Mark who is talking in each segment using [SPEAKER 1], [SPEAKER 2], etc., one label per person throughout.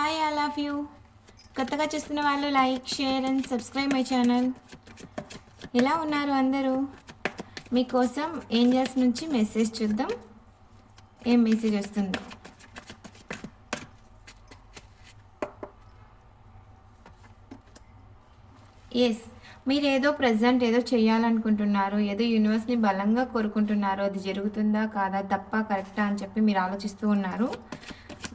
[SPEAKER 1] Hi all of you. కొత్తగా చూస్తున్న వాళ్ళు like, share and subscribe my channel. ఎలా ఉన్నారు అందరూ? మీకోసం ఏంజల్స్ నుంచి మెసేజ్ చూద్దాం. ఏం మెసేజ్ వస్తుంది? ఎస్, మీరు ఏదో ప్రజెంట్ ఏదో చేయాలనుకుంటున్నారు, ఏదో యూనివర్స్ని బలంగా కోరుకుంటున్నారు. అది జరుగుతుందా కాదా, తప్ప కరెక్టా అని చెప్పి మీరు ఆలోచిస్తూ ఉన్నారు.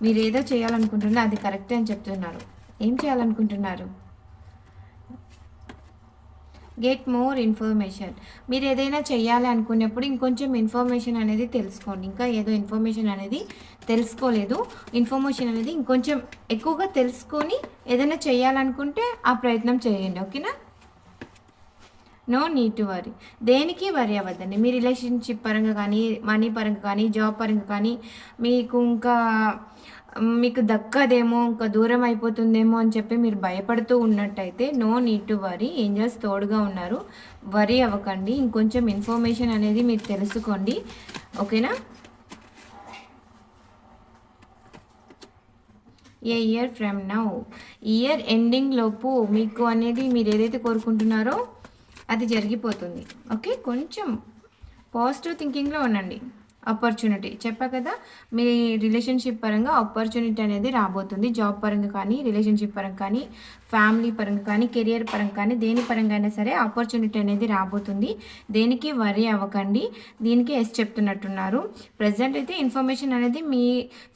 [SPEAKER 1] మీరు ఏదో చేయాలనుకుంటున్నా అది కరెక్టే అని చెప్తున్నారు. ఏం చేయాలనుకుంటున్నారు? Get more information. మీరు ఏదైనా చేయాలి అనుకున్నప్పుడు ఇంకొంచెం ఇన్ఫర్మేషన్ అనేది తెలుసుకోండి. ఇంకా ఏదో ఇన్ఫర్మేషన్ అనేది తెలుసుకోలేదు, ఇన్ఫర్మేషన్ అనేది ఇంకొంచెం ఎక్కువగా తెలుసుకొని ఏదైనా చేయాలనుకుంటే ఆ ప్రయత్నం చేయండి. ఓకేనా? No need to worry. దేనికి వరీ అవ్వద్దండి. మీ రిలేషన్షిప్ పరంగా కానీ, మనీ పరంగా కానీ, జాబ్ పరంగా కానీ మీకు దక్కదేమో, ఇంకా దూరం అయిపోతుందేమో అని చెప్పి మీరు భయపడుతూ ఉన్నట్టయితే no need to worry. Angels తోడుగా ఉన్నారు, వరీ అవ్వకండి. ఇంకొంచెం ఇన్ఫర్మేషన్ అనేది మీరు తెలుసుకోండి. ఓకేనా? A year from now, year ending లోపు మీకు అనేది మీరు ఏదైతే కోరుకుంటున్నారో అది జరిగిపోతుంది. ఓకే, కొంచెం పాజిటివ్ థింకింగ్లో ఉండండి. ఆపర్చునిటీ చెప్పా కదా, మీ రిలేషన్షిప్ పరంగా ఆపర్చునిటీ అనేది రాబోతుంది. జాబ్ పరంగా కానీ, రిలేషన్షిప్ పరంగా కానీ, ఫ్యామిలీ పరంగా కానీ, కెరియర్ పరంగా కానీ, దేని పరంగా అయినా సరే ఆపర్చునిటీ అనేది రాబోతుంది. దేనికి వరీ అవ్వకండి. దీనికి ఎస్ చెప్తున్నట్టున్నారు. ప్రజెంట్ అయితే ఇన్ఫర్మేషన్ అనేది మీ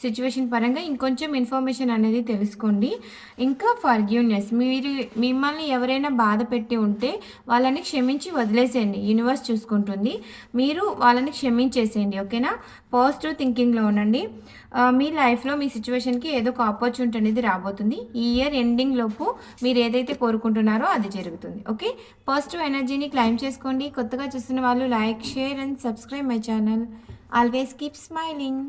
[SPEAKER 1] సిచ్యువేషన్ పరంగా ఇంకొంచెం ఇన్ఫర్మేషన్ అనేది తెలుసుకోండి. ఇంకా ఫర్గ్యూనెస్, మిమ్మల్ని ఎవరైనా బాధ పెట్టి ఉంటే వాళ్ళని క్షమించి వదిలేసేయండి. యూనివర్స్ చూసుకుంటుంది. మీరు వాళ్ళని క్షమించేసేయండి. ఓకేనా? పాజిటివ్ థింకింగ్లో ఉండండి. మీ లైఫ్లో మీ సిచ్యువేషన్కి ఏదో ఒక ఆపర్చునిటీ అనేది రాబోతుంది. ఈ ఇయర్ ఎండింగ్ లోపు మీరు ఏదైతే కోరుకుంటున్నారో అది జరుగుతుంది. ఓకే, పాజిటివ్ ఎనర్జీని క్లైమ్ చేసుకోండి. కొత్తగా చూస్తున్న వాళ్ళు like, share and subscribe my channel. Always keep smiling.